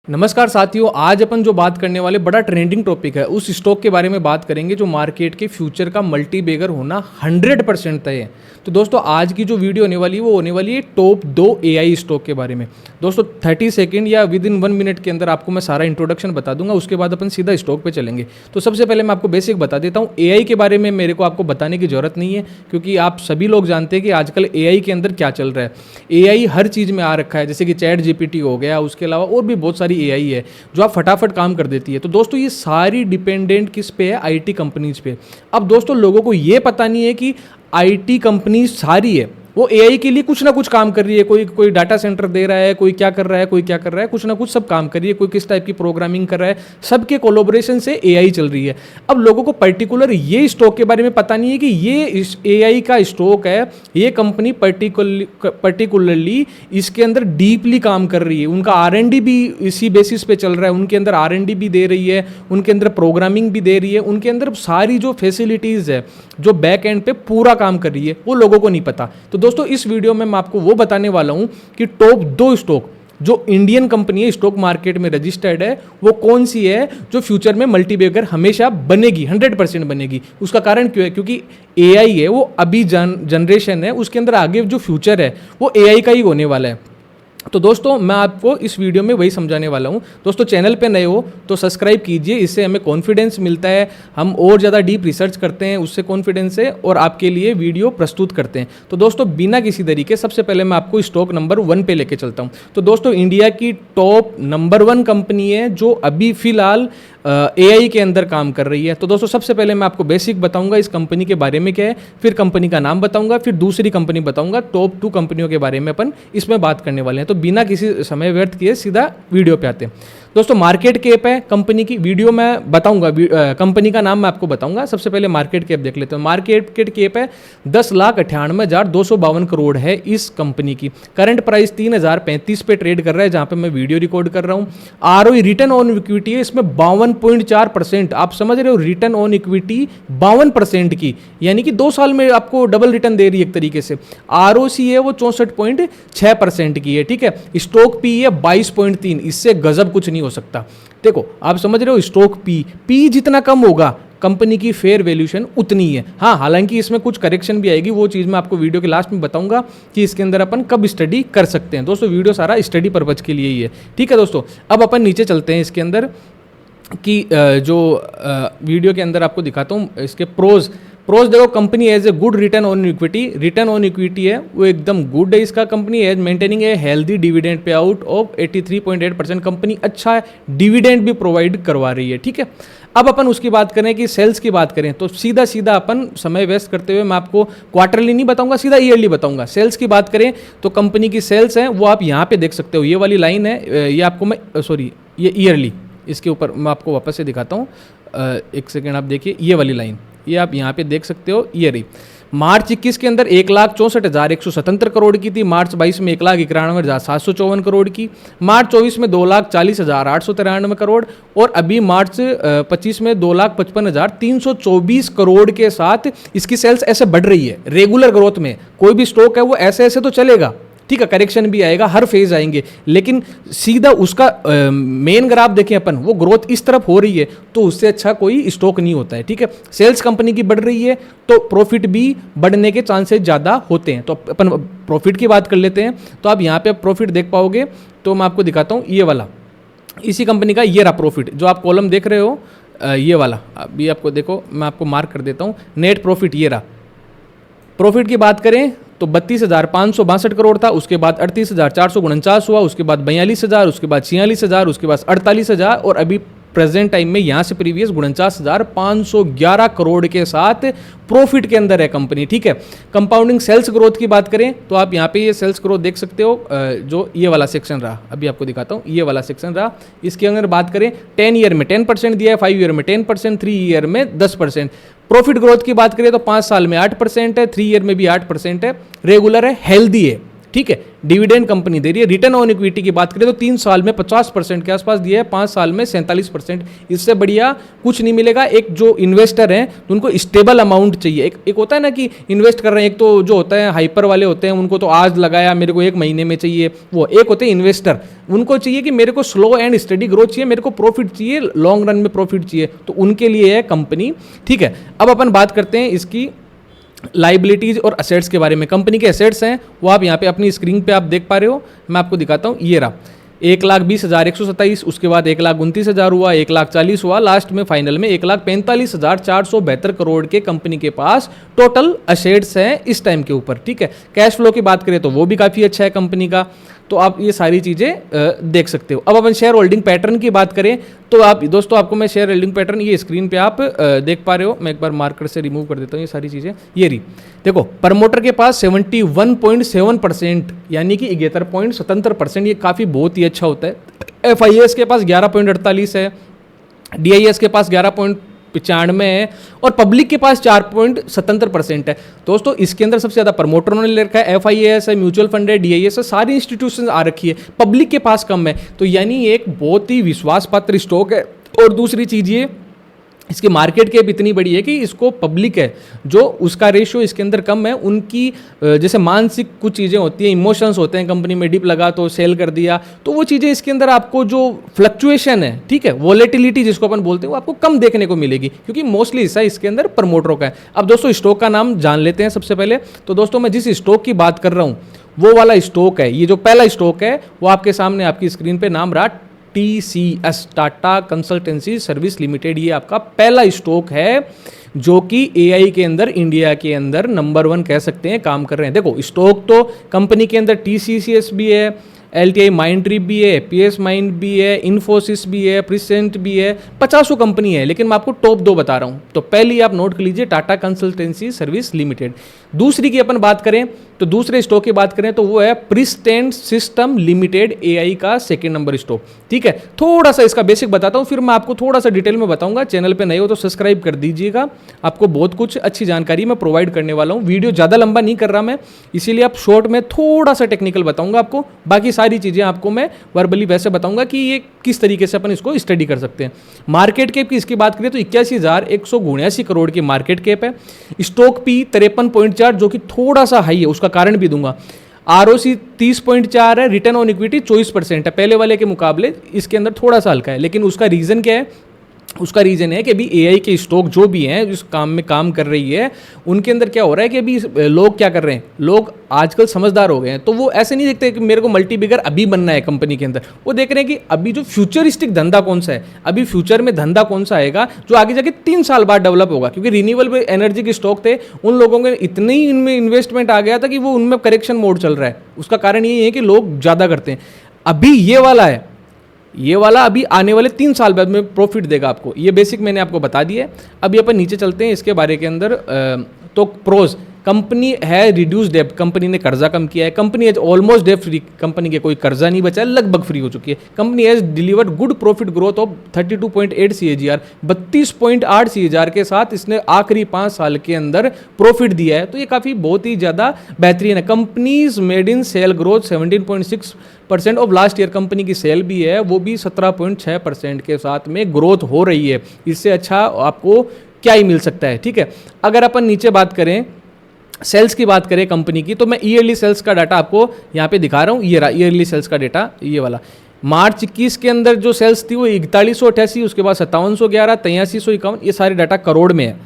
नमस्कार साथियों, आज अपन जो बात करने वाले बड़ा ट्रेंडिंग टॉपिक है उस स्टॉक के बारे में बात करेंगे जो मार्केट के फ्यूचर का मल्टी बैगर होना 100% तय है। तो दोस्तों आज की जो वीडियो होने वाली है वो होने वाली है टॉप 2 एआई स्टॉक के बारे में। दोस्तों 30 सेकंड या विद इन 1 मिनट के अंदर आपको मैं सारा इंट्रोडक्शन बता दूंगा, उसके बाद अपन सीधा स्टॉक पे चलेंगे। तो सबसे पहले मैं आपको बेसिक बता देता हूँ, एआई के बारे में मेरे को आपको बताने की जरूरत नहीं है क्योंकि आप सभी लोग जानते हैं कि आजकल एआई के अंदर क्या चल रहा है। एआई हर चीज़ में आ रखा है, जैसे कि चैट जीपीटी हो गया, उसके अलावा और भी बहुत सारी एआई है जो आप फटाफट काम कर देती है। तो दोस्तों ये सारी डिपेंडेंट किस पे है? आईटी कंपनीज पे। अब दोस्तों लोगों को ये पता नहीं है कि आईटी कंपनी सारी है वो एआई के लिए कुछ ना कुछ काम कर रही है। कोई डाटा सेंटर दे रहा है, कोई क्या कर रहा है, कोई क्या कर रहा है, कुछ ना कुछ सब काम कर रही है। कोई किस टाइप की प्रोग्रामिंग कर रहा है, सबके कोलैबोरेशन से एआई चल रही है। अब लोगों को पर्टिकुलर ये स्टॉक के बारे में पता नहीं है कि ये एआई का स्टॉक है, ये कंपनी पर्टिकुलरली इसके अंदर डीपली काम कर रही है। उनका आर&डी भी इसी बेसिस पे चल रहा है, उनके अंदर आर&डी भी दे रही है, उनके अंदर प्रोग्रामिंग भी दे रही है, उनके अंदर सारी जो फैसिलिटीज़ है जो बैक एंड पे पूरा काम कर रही है, वो लोगों को नहीं पता। तो दोस्तों इस वीडियो में मैं आपको वो बताने वाला हूं कि टॉप 2 स्टॉक जो इंडियन कंपनी है, स्टॉक मार्केट में रजिस्टर्ड है, वो कौन सी है जो फ्यूचर में मल्टीबैगर हमेशा बनेगी, 100% बनेगी। उसका कारण क्यों है? क्योंकि एआई है वो अभी जनरेशन है, उसके अंदर आगे जो फ्यूचर है वो एआई का ही होने वाला है। तो दोस्तों मैं आपको इस वीडियो में वही समझाने वाला हूं। दोस्तों चैनल पे नए हो तो सब्सक्राइब कीजिए, इससे हमें कॉन्फिडेंस मिलता है, हम और ज़्यादा डीप रिसर्च करते हैं, उससे कॉन्फिडेंस है और आपके लिए वीडियो प्रस्तुत करते हैं। तो दोस्तों बिना किसी तरीके सबसे पहले मैं आपको स्टॉक नंबर 1 पे लेके चलता हूं। तो दोस्तों इंडिया की टॉप नंबर 1 कंपनी है जो अभी फिलहाल एआई के अंदर काम कर रही है। तो दोस्तों सबसे पहले मैं आपको बेसिक बताऊंगा इस कंपनी के बारे में क्या है, फिर कंपनी का नाम बताऊंगा, फिर दूसरी कंपनी बताऊंगा, टॉप 2 कंपनियों के बारे में अपन इसमें बात करने वाले हैं। तो बिना किसी समय व्यर्थ किए सीधा वीडियो पे आते हैं। दोस्तों मार्केट कैप है कंपनी की, वीडियो मैं बताऊंगा, कंपनी का नाम मैं आपको बताऊंगा। सबसे पहले मार्केट कैप देख लेते हैं। मार्केट कैप है 10,98,252 करोड़ है इस कंपनी की। करंट प्राइस 3,035 पे ट्रेड कर रहा है जहां पे मैं वीडियो रिकॉर्ड कर रहा हूं। आरओई रिटर्न ऑन इक्विटी है इसमें 52.4%। आप समझ रहे हो, रिटर्न ऑन इक्विटी 52% की, यानी कि 2 साल में आपको डबल रिटर्न दे रही है एक तरीके से। आरओसी है वो 64.6% की है, ठीक है। स्टॉक पी है 22.3, इससे गजब कुछ नहीं हो सकता। देखो आप समझ रहे हो, स्टॉक पी जितना कम होगा कंपनी की फेयर वैल्यूएशन उतनी है। हाँ, हालांकि इसमें कुछ करेक्शन भी आएगी, वो चीज़ मैं आपको वीडियो के लास्ट में बताऊंगा कि इसके अंदर अपन कब स्टडी कर सकते हैं। दोस्तों वीडियो सारा स्टडी पर्पज के लिए ही है, ठीक है दोस्तों। अब अपन नीचे चलते हैं इसके अंदर कि जो वीडियो के अंदर आपको दिखाता हूँ इसके प्रोज देखो। Company has a good return on equity है वो एकदम गुड है इसका। Company has maintaining a healthy dividend payout of 83.8%। Company अच्छा डिविडेंड भी प्रोवाइड करवा रही है, ठीक है। अब अपन उसकी बात करें कि सेल्स की बात करें तो सीधा अपन समय वेस्ट करते हुए मैं आपको क्वार्टरली नहीं बताऊंगा, सीधा ईयरली बताऊंगा। सेल्स की बात करें तो कंपनी की सेल्स है वो आप यहाँ पे देख सकते हो, ये वाली लाइन है, ये आपको मैं ये ईयरली, इसके ऊपर मैं आपको वापस से दिखाता हूँ। एक सेकेंड आप देखिए, ये वाली लाइन ये आप यहाँ पे देख सकते हो, ईयरली। मार्च 21 के अंदर 1,64,177 करोड़ की थी, मार्च 22 में 1,91,754 करोड़ की, मार्च 24 में 2,40,893 करोड़ और अभी मार्च 25 में 2,55,324 करोड़ के साथ इसकी सेल्स ऐसे बढ़ रही है रेगुलर ग्रोथ में। कोई भी स्टॉक है वो ऐसे ऐसे तो चलेगा, ठीक है, करेक्शन भी आएगा, हर फेज आएंगे, लेकिन सीधा उसका मेन ग्राफ देखें अपन, वो ग्रोथ इस तरफ हो रही है तो उससे अच्छा कोई स्टॉक नहीं होता है, ठीक है। सेल्स कंपनी की बढ़ रही है तो प्रॉफिट भी बढ़ने के चांसेस ज़्यादा होते हैं। तो अपन प्रॉफिट की बात कर लेते हैं। तो आप यहाँ पे प्रॉफिट देख पाओगे, तो मैं आपको दिखाता हूँ ये वाला, इसी कंपनी का ये रहा प्रॉफिट जो आप कॉलम देख रहे हो, ये वाला अभी आपको देखो, मैं आपको मार्क कर देता हूँ। नेट प्रॉफिट ये रहा। प्रॉफिट की बात करें तो 32,562 करोड़ था, उसके बाद 38,449 हुआ, उसके बाद 42,000, उसके बाद 46,000, उसके बाद 48,000 और अभी प्रेजेंट टाइम में यहाँ से प्रीवियस 49,511 करोड़ के साथ प्रॉफिट के अंदर है कंपनी, ठीक है। कंपाउंडिंग सेल्स ग्रोथ की बात करें तो आप यहाँ पे ये सेल्स ग्रोथ देख सकते हो, जो ये वाला सेक्शन रहा, अभी आपको दिखाता हूँ, ये वाला सेक्शन रहा। इसके अंदर बात करें 10 ईयर में 10% दिया है, 5 ईयर में 10%, 3 ईयर में 10%। प्रॉफिट ग्रोथ की बात करें तो 5 साल में 8% है, 3 ईयर में भी 8% है, रेगुलर है, हेल्दी है, ठीक है, डिविडेंड कंपनी दे रही है। रिटर्न ऑन इक्विटी की बात करें तो 3 साल में 50% के आसपास दिया है, 5 साल में 47%। इससे बढ़िया कुछ नहीं मिलेगा। एक जो इन्वेस्टर हैं तो उनको स्टेबल अमाउंट चाहिए। एक होता है ना कि इन्वेस्ट कर रहे हैं, एक तो जो होता है हाइपर वाले होते हैं, उनको तो आज लगाया मेरे को 1 महीने में चाहिए, वो एक होते हैं इन्वेस्टर, उनको चाहिए कि मेरे को स्लो एंड स्टडी ग्रोथ चाहिए, मेरे को प्रॉफिट चाहिए, लॉन्ग रन में प्रॉफिट चाहिए, तो उनके लिए है कंपनी। ठीक है, अब अपन बात करते हैं इसकी लाइबिलिटीज और असेट्स के बारे में। कंपनी के असेट्स हैं वो आप यहाँ पे अपनी स्क्रीन पे आप देख पा रहे हो, मैं आपको दिखाता हूँ। ये रहा 1,20,127, उसके बाद 1,29,000 हुआ, 1,40,000 हुआ, लास्ट में फाइनल में 1,45,472 करोड़ के कंपनी के पास टोटल असेट्स हैं इस टाइम के ऊपर। ठीक है, कैश फ्लो की बात करें तो वो भी काफ़ी अच्छा है कंपनी का, तो आप ये सारी चीज़ें देख सकते हो। अब अपन शेयर होल्डिंग पैटर्न की बात करें तो आप दोस्तों, आपको मैं शेयर होल्डिंग पैटर्न ये स्क्रीन पे आप देख पा रहे हो, मैं एक बार मार्कर से रिमूव कर देता हूँ ये सारी चीज़ें। ये रही देखो, प्रमोटर के पास 71.7%, यानी कि 71.77%, ये काफ़ी बहुत ही अच्छा होता है। FIS के पास 11.48 है, DIS के पास 11.95 है, और पब्लिक के पास 4.77% है। दोस्तों इसके अंदर सबसे ज़्यादा प्रमोटरों ने ले रखा है, FIS है, म्यूचुअल फंड है, DIS है, सारी इंस्टीट्यूशन आ रखी है, पब्लिक के पास कम है, तो यानी एक बहुत ही विश्वास पात्र स्टॉक है। और दूसरी चीज़ ये, इसकी मार्केट कैप इतनी बड़ी है कि इसको पब्लिक है जो उसका रेशियो इसके अंदर कम है। उनकी जैसे मानसिक कुछ चीज़ें होती हैं, इमोशंस होते हैं, कंपनी में डिप लगा तो सेल कर दिया, तो वो चीज़ें इसके अंदर आपको जो फ्लक्चुएशन है, ठीक है, वोलेटिलिटी जिसको अपन बोलते हैं, वो आपको कम देखने को मिलेगी, क्योंकि मोस्टली हिस्सा इसके अंदर प्रमोटरों का है। अब दोस्तों स्टॉक का नाम जान लेते हैं सबसे पहले। तो दोस्तों मैं जिस स्टॉक की बात कर रहा हूँ वो वाला स्टॉक है, ये जो पहला स्टॉक है वो आपके सामने आपकी स्क्रीन पर नाम रहा TCS, Tata consultancy service limited. ये आपका पहला स्टॉक है जो कि AI के अंदर इंडिया के अंदर नंबर 1 कह सकते हैं काम कर रहे हैं। देखो स्टॉक तो कंपनी के अंदर TCS भी है, LTI माइंडट्री भी है, PS माइंड भी है, इन्फोसिस भी है, प्रिसेंट भी है, 50 कंपनी है, लेकिन मैं आपको टॉप 2 बता रहा हूँ। तो पहली आप नोट कर लीजिए, टाटा कंसल्टेंसी सर्विस लिमिटेड। दूसरी की अपन बात करें तो दूसरे स्टॉक की बात करें तो वो है प्रिस्टेंट सिस्टम लिमिटेड, AI का सेकेंड नंबर स्टॉक। ठीक है, थोड़ा सा इसका बेसिक बताता हूँ, फिर मैं आपको थोड़ा सा डिटेल में बताऊंगा। चैनल पे नए हो तो सब्सक्राइब कर दीजिएगा, आपको बहुत कुछ अच्छी जानकारी मैं प्रोवाइड करने वाला हूँ। वीडियो ज़्यादा लंबा नहीं कर रहा मैं, इसीलिए आप शॉर्ट में थोड़ा सा टेक्निकल बताऊंगा आपको, बाकी सारी चीज़ें आपको मैं वर्बली वैसे बताऊंगा कि ये किस तरीके से अपन इसको स्टडी कर सकते हैं। मार्केट कैप की इसकी बात करें तो 81,179 करोड़ की मार्केट कैप है। स्टॉक पी 53.4 जो कि थोड़ा सा हाई है, उसका कारण भी दूंगा। ROC 30.4 है, रिटर्न ऑन इक्विटी 24% है, पहले वाले के मुकाबले इसके अंदर थोड़ा सा हल्का है। लेकिन उसका रीज़न क्या है? उसका रीज़न है कि अभी AI के स्टॉक जो भी हैं जिस काम में काम कर रही है, उनके अंदर क्या हो रहा है कि अभी लोग क्या कर रहे हैं, लोग आजकल समझदार हो गए हैं, तो वो ऐसे नहीं देखते कि मेरे को मल्टी बिगर अभी बनना है कंपनी के अंदर। वो देख रहे हैं कि अभी जो फ्यूचरिस्टिक धंधा कौन सा है, अभी फ्यूचर में धंधा कौन सा आएगा जो आगे जाके 3 साल बाद डेवलप होगा। क्योंकि रिन्यूएबल एनर्जी के स्टॉक थे, उन लोगों के इतने ही इनमें इन्वेस्टमेंट आ गया था कि वो उनमें करेक्शन मोड चल रहा है। उसका कारण ये है कि लोग ज़्यादा करते हैं। अभी ये वाला है, ये वाला अभी आने वाले 3 साल बाद में प्रॉफिट देगा आपको। ये बेसिक मैंने आपको बता दिया है। अभी अपन नीचे चलते हैं इसके बारे के अंदर। तो प्रोज, कंपनी है रिड्यूस डेब्ट, कंपनी ने कर्जा कम किया है, कंपनी एज ऑलमोस्ट डेब्ट फ्री, कंपनी के कोई कर्जा नहीं बचा है, लगभग फ्री हो चुकी है। Company has delivered good profit growth of 32.8 CAGR, 32.8 CAGR के साथ इसने आखिरी 5 साल के अंदर प्रॉफिट दिया है, तो ये काफ़ी बहुत ही ज़्यादा बेहतरीन है। Companies made in sale growth 17.6% of last year, company की सेल भी है वो भी 17.6% के साथ में ग्रोथ हो रही है। इससे अच्छा आपको क्या ही मिल सकता है। ठीक है, अगर अपन नीचे बात करें, सेल्स की बात करें कंपनी की, तो मैं ईयरली सेल्स का डाटा आपको यहाँ पे दिखा रहा हूँ। ये रहा ईयरली सेल्स का डाटा, ये वाला। मार्च 21 के अंदर जो सेल्स थी वो 4188, उसके बाद 5711, 8351, ये सारे डाटा करोड़ में है।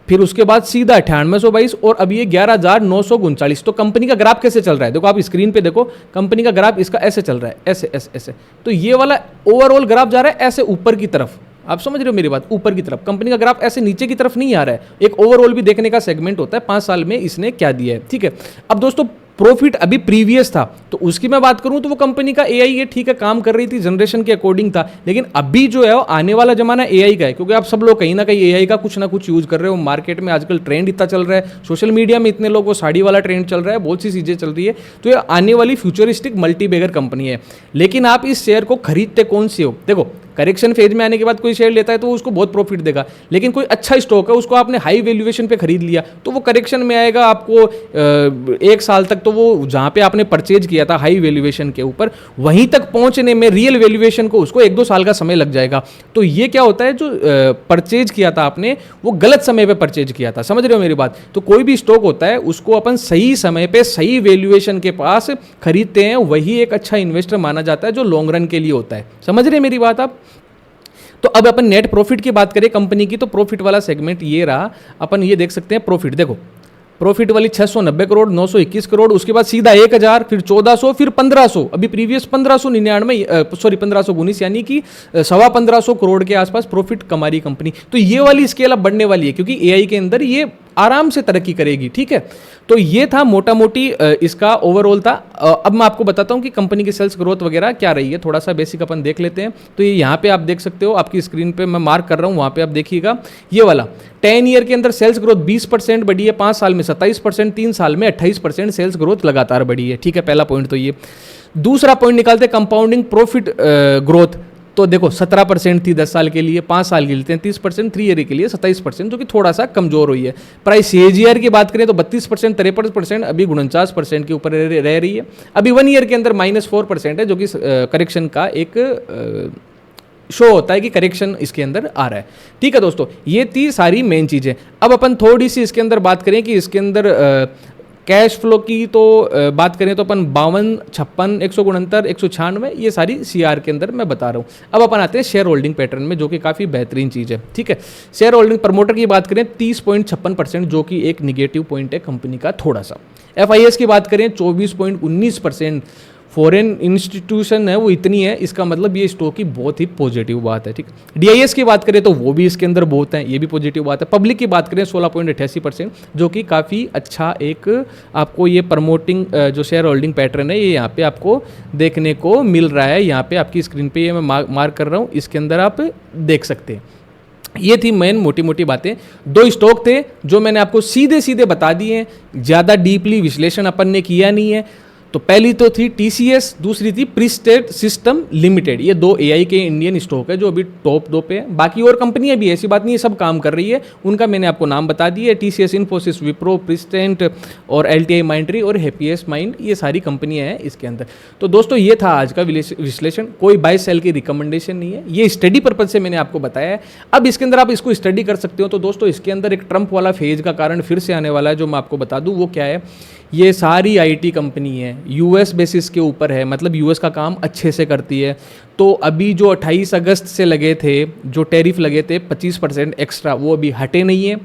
फिर उसके बाद सीधा 9822 और अभी ये 11,939। तो कंपनी का ग्राफ कैसे चल रहा है, देखो आप स्क्रीन पे देखो, कंपनी का ग्राफ इसका ऐसे चल रहा है, ऐसे ऐसे ऐसे। तो ये वाला ओवरऑल ग्राफ जा रहा है ऐसे ऊपर की तरफ, आप समझ रहे हो मेरी बात, ऊपर की तरफ। कंपनी का ग्राफ ऐसे नीचे की तरफ नहीं आ रहा है। एक ओवरऑल भी देखने का सेगमेंट होता है 5 साल में इसने क्या दिया है। ठीक है, अब दोस्तों प्रॉफिट अभी प्रीवियस था, तो उसकी मैं बात करूं तो वो कंपनी का AI ये ठीक है काम कर रही थी, जनरेशन के अकॉर्डिंग था। लेकिन अभी जो है वो आने वाला जमाना AI का है, क्योंकि आप सब लोग कहीं ना कहीं AI का कुछ ना कुछ यूज कर रहे हो। मार्केट में आजकल ट्रेंड इतना चल रहा है, सोशल मीडिया में इतने लोग वो साड़ी वाला ट्रेंड चल रहा है, बहुत सी चीज़ें चल रही है। तो ये आने वाली फ्यूचरिस्टिक मल्टीबैगर कंपनी है। लेकिन आप इस शेयर को खरीदते कौन सी हो, देखो करेक्शन फेज में आने के बाद कोई शेयर लेता है तो उसको बहुत प्रॉफिट देगा, लेकिन कोई अच्छा स्टॉक है उसको आपने हाई वैल्यूएशन पे खरीद लिया तो वो करेक्शन में आएगा आपको 1 साल तक, तो वो जहाँ पे आपने परचेज किया था हाई वैल्यूएशन के ऊपर, वहीं तक पहुँचने में रियल वैल्यूएशन को उसको 1-2 साल का समय लग जाएगा। तो ये क्या होता है, जो परचेज किया था आपने वो गलत समय पे परचेज किया था, समझ रहे हो मेरी बात। तो कोई भी स्टॉक होता है उसको अपन सही समय पे सही वैल्यूएशन के पास खरीदते हैं, वही एक अच्छा इन्वेस्टर माना जाता है जो लॉन्ग रन के लिए होता है। समझ रहे हैं मेरी बात आप। तो अब अपन नेट प्रॉफिट की बात करें कंपनी की, तो प्रॉफिट वाला सेगमेंट ये रहा। अपन ये देख सकते हैं प्रॉफिट, देखो प्रॉफिट वाली 690 करोड़, 921 करोड़, उसके बाद सीधा 1000, फिर 1400, फिर 1500, अभी प्रीवियस 1519 यानी कि 1500 करोड़ के आसपास प्रॉफिट कमा रही कंपनी। तो ये वाली स्केल अब बढ़ने वाली है क्योंकि एआई के अंदर ये आराम से तरक्की करेगी, ठीक है। तो ये था मोटा मोटी इसका ओवरऑल था। अब मैं आपको बताता हूँ कि कंपनी की सेल्स ग्रोथ वगैरह क्या रही है, थोड़ा सा बेसिक अपन देख लेते हैं। तो ये यहाँ पे आप देख सकते हो, आपकी स्क्रीन पे मैं मार्क कर रहा हूँ, वहाँ पे आप देखिएगा ये वाला 10 ईयर के अंदर सेल्स ग्रोथ 20% बढ़ी है, 5 साल में 27%, 3 साल में 28% सेल्स ग्रोथ लगातार बढ़ी है, ठीक है। पहला पॉइंट तो ये। दूसरा पॉइंट निकालते कंपाउंडिंग प्रॉफिट ग्रोथ, तो देखो 17% थी 10 साल के लिए, 5 साल के लिए 33%, 3 ईयर के लिए 27%, जो कि थोड़ा सा कमजोर हुई है। प्राइस CAGR की बात करें तो 32%, 53%, अभी 49% के ऊपर रह रही है। अभी 1 ईयर के अंदर -4% है, जो कि करेक्शन का एक शो होता है कि करेक्शन इसके अंदर आ रहा है, ठीक है दोस्तों। ये थी सारी मेन चीज़ें। अब अपन थोड़ी सी इसके अंदर बात करें कि इसके अंदर कैश फ्लो की तो बात करें तो अपन 52, 56, 169, 196 ये सारी CR के अंदर मैं बता रहा हूँ। अब अपन आते हैं शेयर होल्डिंग पैटर्न में, जो कि काफ़ी बेहतरीन चीज़ है, ठीक है। शेयर होल्डिंग प्रमोटर की बात करें 30.56%, जो कि एक निगेटिव पॉइंट है कंपनी का थोड़ा सा। FIS की बात करें 24.19%, फॉरेन इंस्टीट्यूशन है वो इतनी है, इसका मतलब ये स्टॉक की बहुत ही पॉजिटिव बात है, ठीक। DIS की बात करें तो वो भी इसके अंदर बहुत है, ये भी पॉजिटिव बात है। पब्लिक की बात करें 16.88%, जो कि काफ़ी अच्छा एक आपको ये प्रमोटिंग जो शेयर होल्डिंग पैटर्न है ये यहाँ पे आपको देखने को मिल रहा है। यहाँ पे आपकी स्क्रीन पे ये मैं मार्क कर रहा हूँ, इसके अंदर आप देख सकते हैं। ये थी मेन मोटी मोटी बातें। 2 स्टॉक थे जो मैंने आपको सीधे सीधे बता दिए, ज़्यादा डीपली विश्लेषण अपन ने किया नहीं है। तो पहली तो थी TCS, दूसरी थी प्रीस्टेट सिस्टम लिमिटेड। ये 2 AI के इंडियन स्टॉक है जो अभी टॉप 2 पे है। बाकी और कंपनियां भी, ऐसी बात नहीं है, सब काम कर रही है, उनका मैंने आपको नाम बता दिया है। TCS, इन्फोसिस, विप्रो, प्रीस्टेंट और LTI माइंडट्री और हैप्पीएस्ट माइंड, ये सारी कंपनियां हैं इसके अंदर। तो दोस्तों ये था आज का विश्लेषण, कोई बाय सेल की रिकमेंडेशन नहीं है, ये स्टडी पर्पज से मैंने आपको बताया है। अब इसके अंदर आप इसको स्टडी कर सकते हो। तो दोस्तों इसके अंदर एक ट्रंप वाला फेज का कारण फिर से आने वाला है, जो मैं आपको बता दूं वो क्या है। ये सारी IT कंपनी है, US बेसिस के ऊपर है, मतलब US का काम अच्छे से करती है। तो अभी जो 28 अगस्त से लगे थे, जो टैरिफ लगे थे 25% एक्स्ट्रा, वो अभी हटे नहीं है।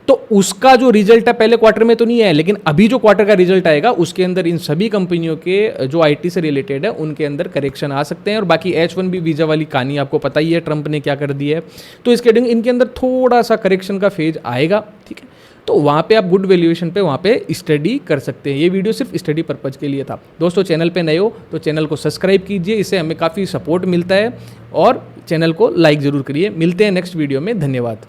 तो उसका जो रिजल्ट है पहले क्वार्टर में तो नहीं है, लेकिन अभी जो क्वार्टर का रिजल्ट आएगा उसके अंदर इन सभी कंपनियों के जो IT से रिलेटेड है उनके अंदर करेक्शन आ सकते हैं। और बाकी H1B वीज़ा वाली कहानी आपको पता ही है, ट्रंप ने क्या कर दिया है। तो इसके इनके अंदर थोड़ा सा करेक्शन का फेज आएगा, ठीक है। तो वहाँ पे आप गुड वैल्यूएशन पे वहाँ पे स्टडी कर सकते हैं। ये वीडियो सिर्फ स्टडी पर्पज़ के लिए था। दोस्तों चैनल पे नए हो तो चैनल को सब्सक्राइब कीजिए, इससे हमें काफ़ी सपोर्ट मिलता है, और चैनल को लाइक ज़रूर करिए। मिलते हैं नेक्स्ट वीडियो में, धन्यवाद।